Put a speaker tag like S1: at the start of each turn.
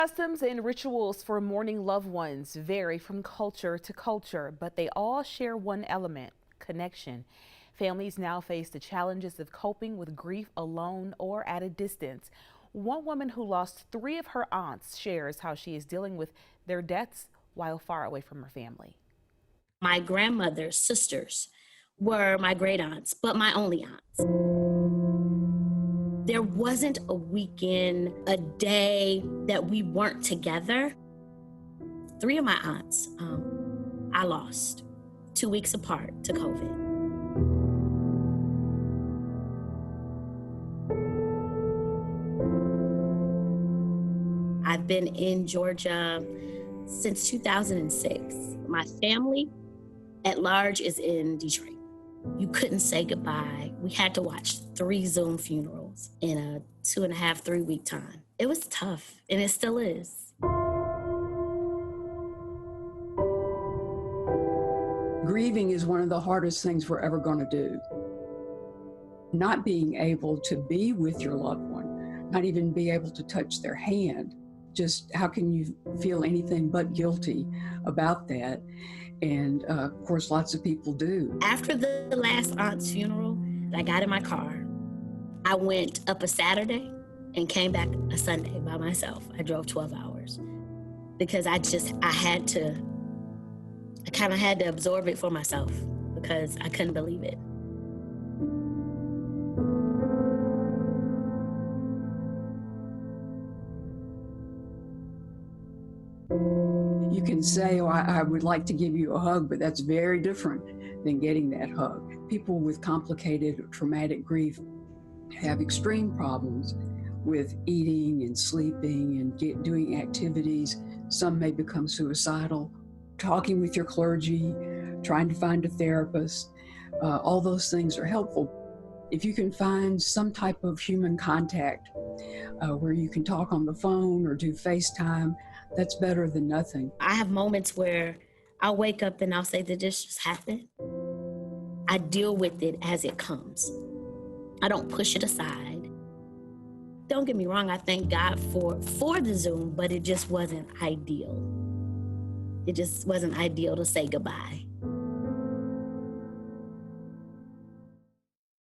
S1: Customs and rituals for mourning loved ones vary from culture to culture, but they all share one element: connection. Families now face the challenges of coping with grief alone or at a distance. One woman who lost three of her aunts shares how she is dealing with their deaths while far away from her family.
S2: My grandmother's sisters were my great aunts, but my only aunts. There wasn't a weekend, a day that we weren't together. Three of my aunts, I lost 2 weeks apart to COVID. I've been in Georgia since 2006. My family at large is in Detroit. You couldn't say goodbye. We had to watch 3 Zoom funerals in a 2.5, 3 week time. It was tough, and it still is.
S3: Grieving is one of the hardest things we're ever going to do. Not being able to be with your loved one, not even be able to touch their hand, just how can you feel anything but guilty about that? And of course, lots of people do.
S2: After the last aunt's funeral, I got in my car. I went up a Saturday and came back a Sunday by myself. I drove 12 hours because I kind of had to absorb it for myself because I couldn't believe it.
S3: You can say, oh, I would like to give you a hug, but that's very different than getting that hug. People with complicated or traumatic grief have extreme problems with eating and sleeping and doing activities. Some may become suicidal. Talking with your clergy, trying to find a therapist, all those things are helpful. If you can find some type of human contact where you can talk on the phone or do FaceTime, that's better than nothing.
S2: I have moments where I'll wake up and I'll say, did this just happen? I deal with it as it comes. I don't push it aside. Don't get me wrong, I thank God for the Zoom, but it just wasn't ideal. It just wasn't ideal to say goodbye.